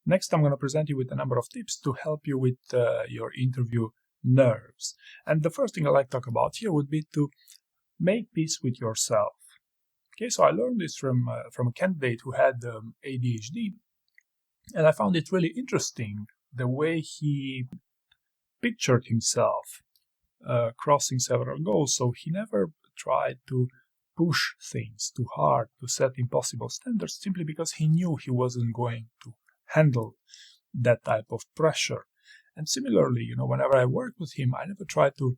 Next, I'm going to present you with a number of tips to help you with your interview nerves. And the first thing I like to talk about here would be to make peace with yourself. Okay, so I learned this from a candidate who had ADHD, and I found it really interesting the way he pictured himself crossing several goals. So he never tried to push things too hard, to set impossible standards, simply because he knew he wasn't going to handle that type of pressure. And similarly, whenever I worked with him, I never tried to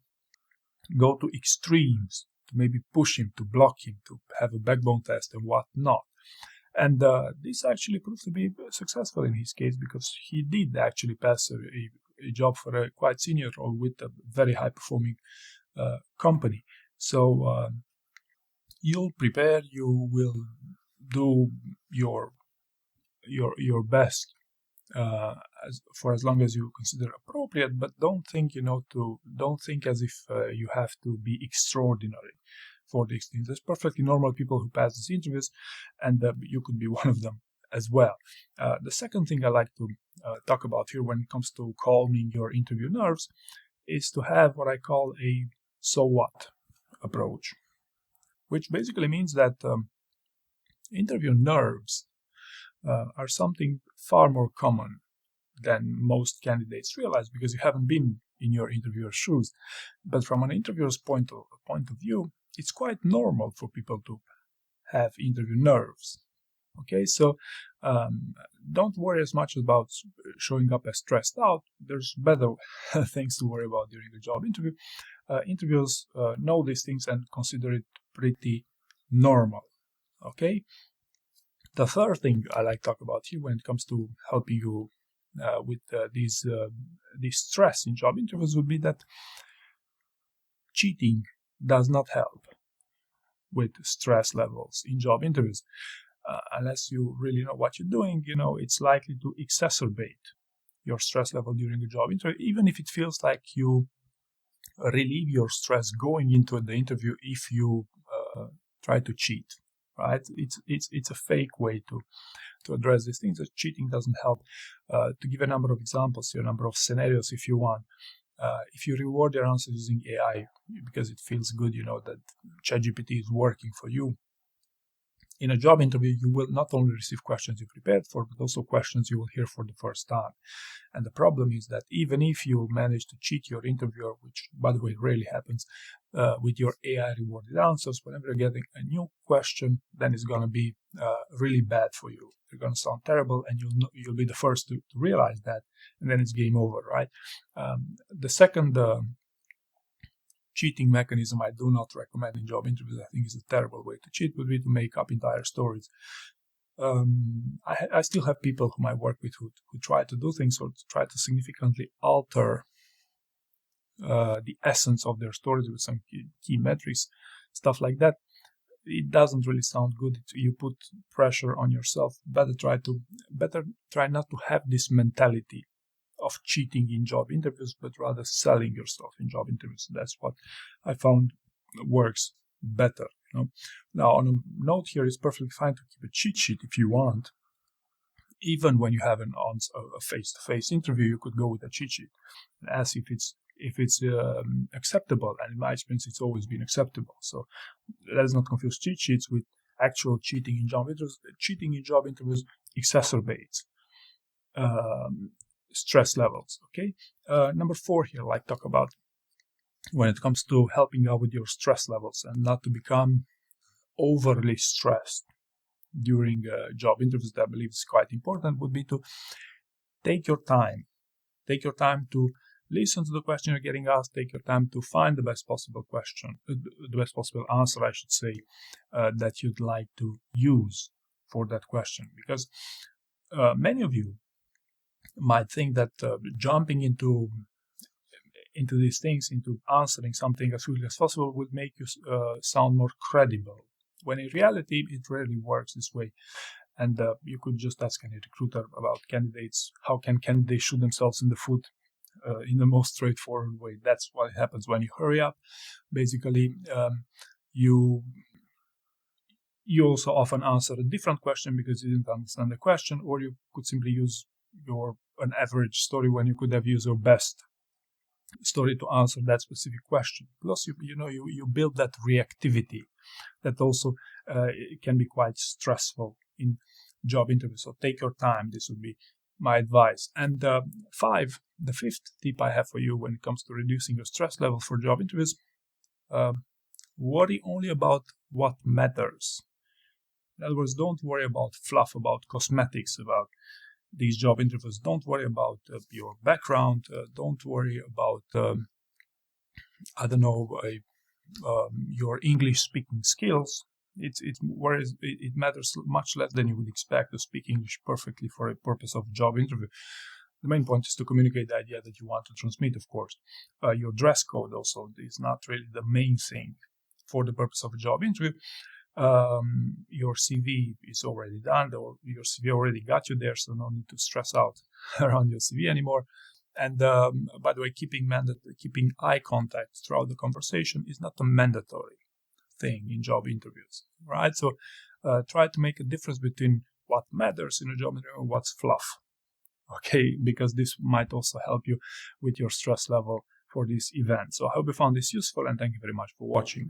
go to extremes, to maybe push him, to block him, to have a backbone test and whatnot. And this actually proved to be successful in his case, because he did actually pass a job for a quite senior role with a very high performing company. So you'll prepare, you will do your best for as long as you consider appropriate, but don't think as if you have to be extraordinary for these things. There's perfectly normal people who pass these interviews, and you could be one of them as well. The second thing I like to talk about here when it comes to calming your interview nerves is to have what I call a so what approach, which basically means that interview nerves are something far more common than most candidates realize, because you haven't been in your interviewer's shoes. But from an interviewer's point of view, it's quite normal for people to have interview nerves. Okay, so don't worry as much about showing up as stressed out. There's better things to worry about during the job interview. Interviewers know these things and consider it pretty normal. Okay. The third thing I like to talk about here when it comes to helping you with this stress in job interviews would be that cheating does not help with stress levels in job interviews. Unless you really know what you're doing, it's likely to exacerbate your stress level during the job interview, even if it feels like you relieve your stress going into the interview if you try to cheat. Right? It's a fake way to address these things. That cheating doesn't help. To give a number of examples here, a number of scenarios if you want. If you reward your answers using AI because it feels good, that ChatGPT is working for you. In a job interview, you will not only receive questions you prepared for, but also questions you will hear for the first time. And the problem is that even if you manage to cheat your interviewer, which, by the way, rarely happens, with your AI rewarded answers, whenever you're getting a new question, then it's going to be really bad for you. They're going to sound terrible, and you'll be the first to realize that, and then it's game over, right? The second cheating mechanism I do not recommend in job interviews, I think is a terrible way to cheat, would be to make up entire stories. I still have people whom I work with who try to do things or try to significantly alter the essence of their stories with some key metrics, stuff like that. It doesn't really sound good. You put pressure on yourself. Better try not to have this mentality of cheating in job interviews, but rather selling yourself in job interviews. That's what I found works better. Now, on a note here, it's perfectly fine to keep a cheat sheet if you want. Even when you have a face-to-face interview, you could go with a cheat sheet and ask if it's acceptable. And in my experience, it's always been acceptable. So let's not confuse cheat sheets with actual cheating in job interviews. Cheating in job interviews exacerbates stress levels. Okay. Number 4 here, like talk about when it comes to helping out with your stress levels and not to become overly stressed during job interviews, that I believe is quite important, would be to take your time. Take your time to listen to the question you're getting asked. Take your time to find the best possible question, the best possible answer, I should say, that you'd like to use for that question. Because many of you might think that jumping into these things, into answering something as quickly as possible, would make you sound more credible, when in reality it rarely works this way. And you could just ask any recruiter about candidates. How can candidates shoot themselves in the foot in the most straightforward way? That's what happens when you hurry up. Basically, you You also often answer a different question because you didn't understand the question, or you could simply use an average story when you could have used your best story to answer that specific question. Plus, you build that reactivity that also can be quite stressful in job interviews. So take your time. This would be my advice. And the fifth tip I have for you when it comes to reducing your stress level for job interviews, worry only about what matters. In other words, don't worry about fluff, about cosmetics, about these job interviews. Don't worry about your background. Don't worry about, your English speaking skills. It matters much less than you would expect to speak English perfectly for a purpose of job interview. The main point is to communicate the idea that you want to transmit, of course. Your dress code also is not really the main thing for the purpose of a job interview. Your CV is already done, or your CV already got you there, so no need to stress out around your CV anymore. And by the way, keeping eye contact throughout the conversation is not a mandatory thing in job interviews, right? So try to make a difference between what matters in a job interview and what's fluff, okay? Because this might also help you with your stress level for this event. So I hope you found this useful, and thank you very much for watching.